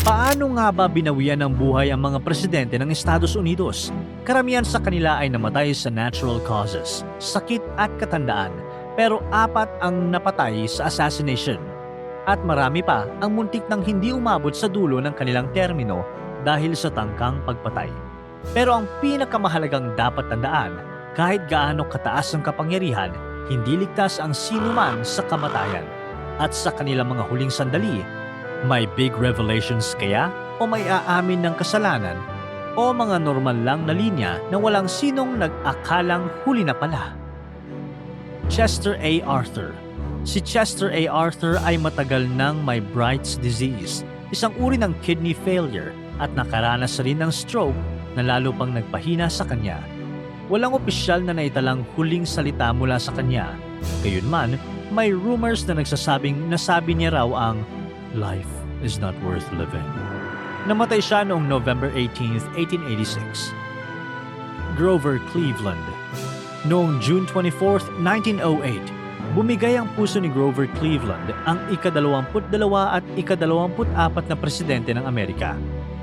Paano nga ba binawian ng buhay ang mga presidente ng Estados Unidos? Karamihan sa kanila ay namatay sa natural causes, sakit at katandaan, pero 4 ang napatay sa assassination. At marami pa ang muntik nang hindi umabot sa dulo ng kanilang termino dahil sa tangkang pagpatay. Pero ang pinakamahalagang dapat tandaan, kahit gaano kataas ang kapangyarihan, hindi ligtas ang sinuman sa kamatayan. At sa kanilang mga huling sandali, may big revelations kaya o may aamin ng kasalanan o mga normal lang na linya na walang sinong nag-akalang huli na pala. Chester A. Arthur. Si Chester A. Arthur ay matagal nang may Bright's disease, isang uri ng kidney failure at nakaranas rin ng stroke na lalo pang nagpahina sa kanya. Walang opisyal na naitalang huling salita mula sa kanya. Gayunman, may rumors na nagsasabing nasabi niya raw ang "Life is not worth living." Namatay siya noong November 18, 1886. Grover Cleveland. Noong June 24, 1908, bumigay ang puso ni Grover Cleveland, ang ika-22 at ika-24 na presidente ng Amerika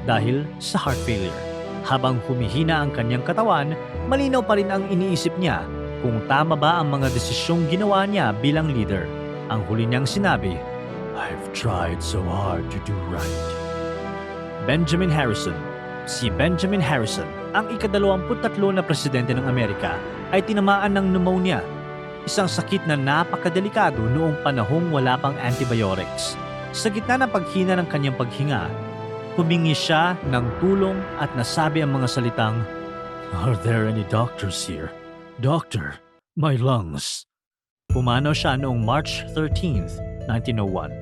dahil sa heart failure. Habang humihina ang kanyang katawan, malinaw pa rin ang iniisip niya kung tama ba ang mga desisyong ginawa niya bilang leader. Ang huli niyang sinabi, "I've tried so hard to do right." Benjamin Harrison. Si Benjamin Harrison, ang ika-23 na presidente ng Amerika, ay tinamaan ng pneumonia, isang sakit na napakadelikado noong panahong wala pang antibiotics. Sa gitna ng paghina ng kanyang paghinga, humingi siya ng tulong at nasabi ang mga salitang, "Are there any doctors here? Doctor, my lungs." Pumanaw siya noong March 13, 1901.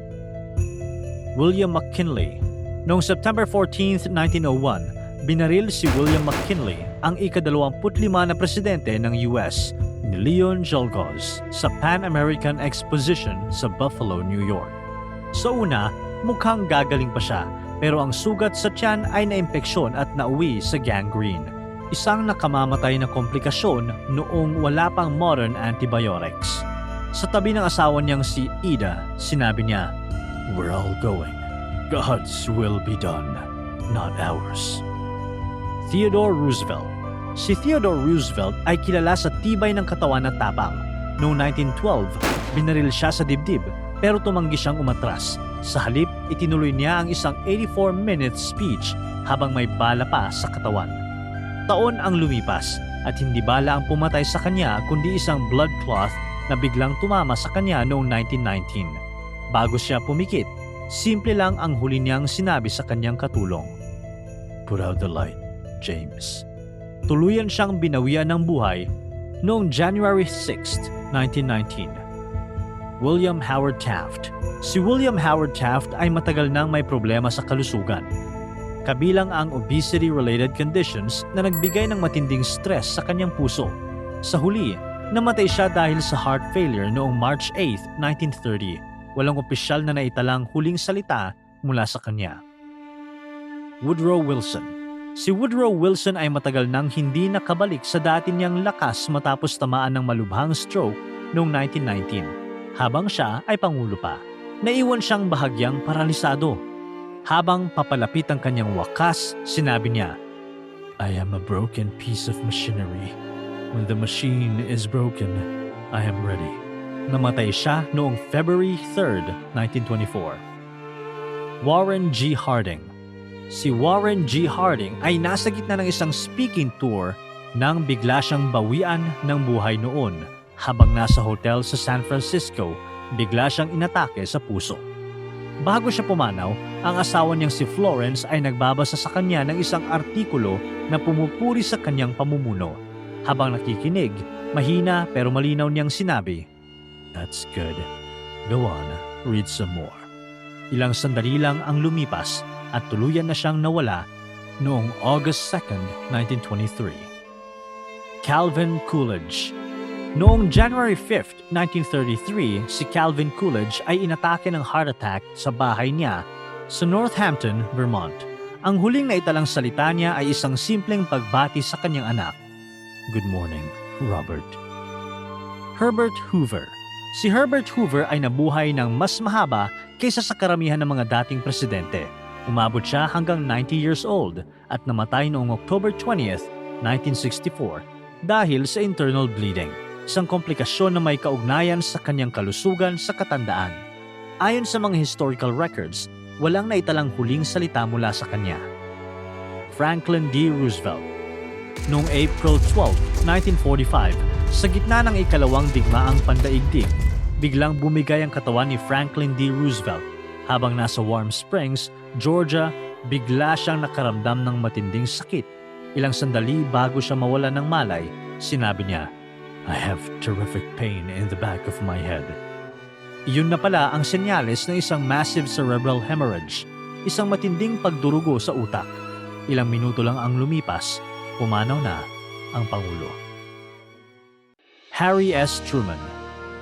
William McKinley. Noong September 14, 1901, binaril si William McKinley, ang ika-25 na presidente ng US, ni Leon Czolgosz sa Pan American Exposition sa Buffalo, New York. Sa una, mukhang gagaling pa siya, pero ang sugat sa tiyan ay naimpeksyon at nauwi sa gangrene. Isang nakamamatay na komplikasyon noong wala pang modern antibiotics. Sa tabi ng asawa niyang si Ida, sinabi niya, "We're all going. God's will be done, not ours." Theodore Roosevelt. Si Theodore Roosevelt ay kilala sa tibay ng katawan at tapang. Noong 1912, binaril siya sa dibdib pero tumanggi siyang umatras. Sa halip, itinuloy niya ang isang 84-minute speech habang may bala pa sa katawan. Taon ang lumipas at hindi bala ang pumatay sa kanya kundi isang blood clot na biglang tumama sa kanya noong 1919. Bago siya pumikit, simple lang ang huli niyang sinabi sa kanyang katulong, "Put out the light, James." Tuluyan siyang binawian ng buhay noong January 6, 1919. William Howard Taft. Si William Howard Taft ay matagal nang may problema sa kalusugan. Kabilang ang obesity-related conditions na nagbigay ng matinding stress sa kanyang puso. Sa huli, namatay siya dahil sa heart failure noong March 8, 1930. Walang opisyal na naitalang huling salita mula sa kanya. Woodrow Wilson. Si Woodrow Wilson ay matagal nang hindi nakabalik sa dati niyang lakas matapos tamaan ng malubhang stroke noong 1919. Habang siya ay pangulo pa, naiwan siyang bahagyang paralisado. Habang papalapit ang kanyang wakas, sinabi niya, "I am a broken piece of machinery. When the machine is broken, I am ready." Namatay siya noong February 3, 1924. Warren G. Harding. Si Warren G. Harding ay nasa gitna ng isang speaking tour nang bigla siyang bawian ng buhay noon. Habang nasa hotel sa San Francisco, bigla siyang inatake sa puso. Bago siya pumanaw, ang asawa niyang si Florence ay nagbabasa sa kanya ng isang artikulo na pumupuri sa kanyang pamumuno. Habang nakikinig, mahina pero malinaw niyang sinabi, "That's good. Go on, read some more." Ilang sandali lang ang lumipas at tuluyan na siyang nawala noong August 2, 1923. Calvin Coolidge. Noong January 5, 1933, si Calvin Coolidge ay inatake ng heart attack sa bahay niya sa Northampton, Vermont. Ang huling naitalang salita niya ay isang simpleng pagbati sa kanyang anak, "Good morning, Robert." Herbert Hoover. Si Herbert Hoover ay nabuhay ng mas mahaba kaysa sa karamihan ng mga dating presidente. Umabot siya hanggang 90 years old at namatay noong October 20th, 1964 dahil sa internal bleeding, isang komplikasyon na may kaugnayan sa kanyang kalusugan sa katandaan. Ayon sa mga historical records, walang naitalang huling salita mula sa kanya. Franklin D. Roosevelt. Noong April 12, 1945, sa gitna ng ikalawang digmaang pandaigdig, biglang bumigay ang katawan ni Franklin D. Roosevelt. Habang nasa Warm Springs, Georgia, bigla siyang nakaramdam ng matinding sakit. Ilang sandali bago siya mawala ng malay, sinabi niya, "I have terrific pain in the back of my head." Iyon na pala ang senyales ng isang massive cerebral hemorrhage, isang matinding pagdurugo sa utak. Ilang minuto lang ang lumipas, pumanaw na ang Pangulo. Harry S. Truman.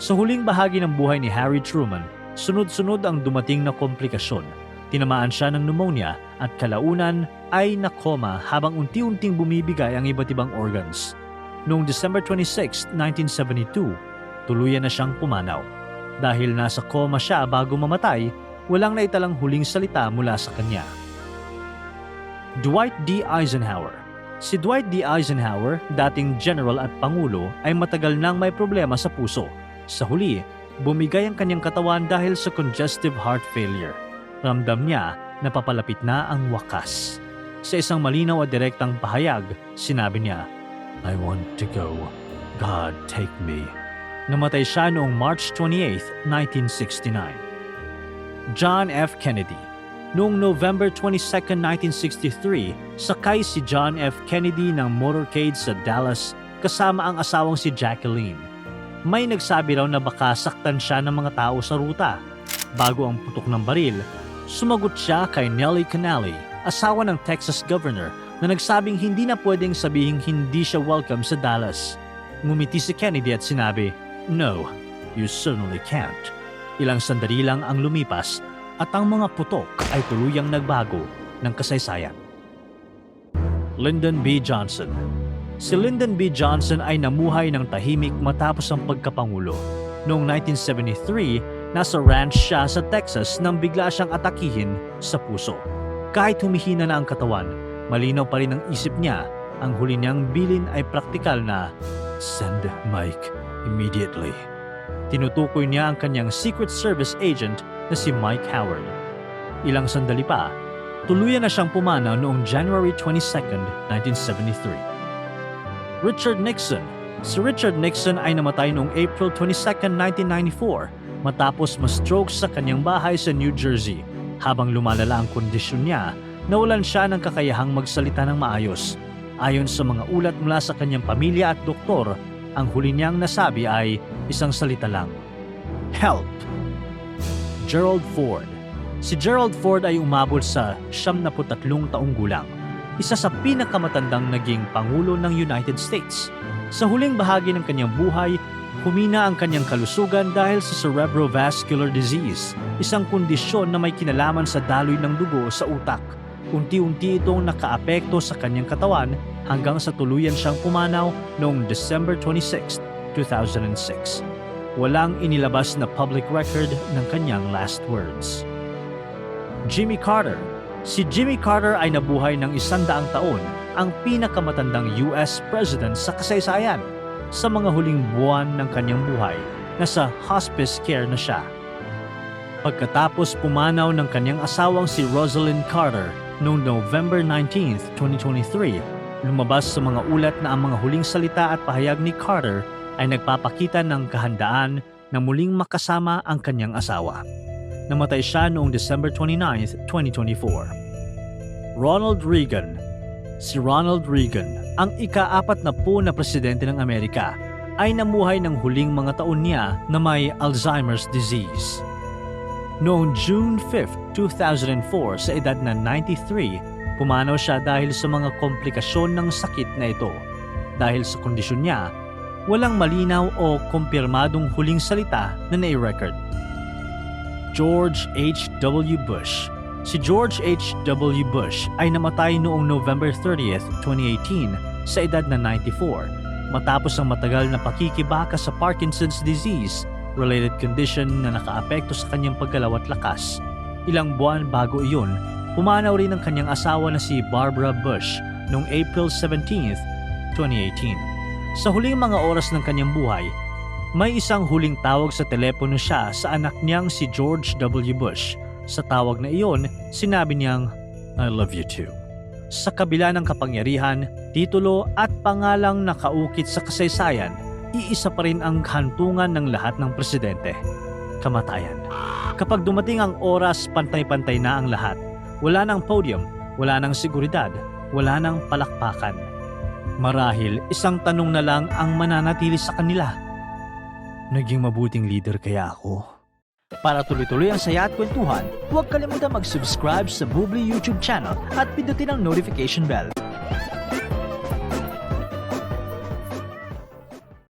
Sa huling bahagi ng buhay ni Harry Truman, sunod-sunod ang dumating na komplikasyon. Tinamaan siya ng pneumonia at kalaunan ay nakoma habang unti-unting bumibigay ang iba't ibang organs. Noong December 26, 1972, tuluyan na siyang pumanaw. Dahil nasa coma siya bago mamatay, walang naitalang huling salita mula sa kanya. Dwight D. Eisenhower. Si Dwight D. Eisenhower, dating general at pangulo, ay matagal nang may problema sa puso. Sa huli, bumigay ang kanyang katawan dahil sa congestive heart failure. Ramdam niya na papalapit na ang wakas. Sa isang malinaw at direktang pahayag, sinabi niya, "I want to go. God take me." Namatay siya noong March 28, 1969. John F. Kennedy. Noong November 22, 1963, sakay si John F. Kennedy ng motorcade sa Dallas kasama ang asawang si Jacqueline. May nagsabi raw na baka saktan siya ng mga tao sa ruta. Bago ang putok ng baril, sumagot siya kay Nellie Canali, asawa ng Texas governor, na nagsabing hindi na pwedeng sabihing hindi siya welcome sa Dallas. Ngumiti si Kennedy at sinabi, "No, you certainly can't." Ilang sandali lang ang lumipas at ang mga putok ay tuluyang nagbago ng kasaysayan. Lyndon B. Johnson. Si Lyndon B. Johnson ay namuhay ng tahimik matapos ang pagkapangulo. Noong 1973, nasa ranch siya sa Texas nang bigla siyang atakihin sa puso. Kahit humihina na ang katawan, malinaw pa rin ang isip niya. Ang huli niyang bilin ay praktikal na, "Send Mike immediately." Tinutukoy niya ang kanyang Secret Service agent na si Mike Howard. Ilang sandali pa, tuluyan na siyang pumanaw noong January 22, 1973. Richard Nixon. Si Richard Nixon ay namatay noong April 22, 1994 matapos ma-stroke sa kanyang bahay sa New Jersey. Habang lumalala ang kondisyon niya, nawalan siya ng kakayahang magsalita ng maayos. Ayon sa mga ulat mula sa kanyang pamilya at doktor, ang huli niyang nasabi ay isang salita lang, "Help!" Gerald Ford. Si Gerald Ford ay umabot sa 73 taong gulang, isa sa pinakamatandang naging Pangulo ng United States. Sa huling bahagi ng kanyang buhay, humina ang kanyang kalusugan dahil sa cerebrovascular disease, isang kondisyon na may kinalaman sa daloy ng dugo sa utak. Unti-unti itong nakaapekto sa kanyang katawan hanggang sa tuluyan siyang pumanaw noong December 26, 2006. Walang inilabas na public record ng kanyang last words. Jimmy Carter. Si Jimmy Carter ay nabuhay ng 100 taon, ang pinakamatandang US President sa kasaysayan. Sa mga huling buwan ng kanyang buhay, nasa hospice care na siya. Pagkatapos pumanaw ng kanyang asawang si Rosalind Carter noong November 19, 2023, lumabas sa mga ulat na ang mga huling salita at pahayag ni Carter ay nagpapakita ng kahandaan na muling makasama ang kanyang asawa. Namatay siya noong December 29, 2024. Ronald Reagan. Si Ronald Reagan, ang ika-40 na presidente ng Amerika, ay namuhay ng huling mga taon niya na may Alzheimer's disease. Noong June 5, 2004, sa edad na 93, pumanaw siya dahil sa mga komplikasyon ng sakit na ito. Dahil sa kondisyon niya, walang malinaw o kumpirmadong huling salita na nai-record. George H.W. Bush. Si George H.W. Bush ay namatay noong November 30, 2018 sa edad na 94 matapos ang matagal na pakikibaka sa Parkinson's disease related condition na nakaapekto sa kanyang paggalaw at lakas. Ilang buwan bago iyon, Pumanaw rin ang kanyang asawa na si Barbara Bush noong April 17, 2018. Sa huling mga oras ng kanyang buhay, may isang huling tawag sa telepono siya sa anak niyang si George W. Bush. Sa tawag na iyon, sinabi niyang, "I love you too." Sa kabila ng kapangyarihan, titulo at pangalang nakaukit sa kasaysayan, iisa pa rin ang hantungan ng lahat ng presidente: kamatayan. Kapag dumating ang oras, pantay-pantay na ang lahat. Wala nang podium, wala nang seguridad, wala nang palakpakan. Marahil isang tanong na lang ang mananatili sa kanila: naging mabuting leader kaya ako? Para tuloy-tuloy ang saya at kwentuhan, huwag kalimutan mag-subscribe sa Bubbly YouTube channel at pindutin ang notification bell.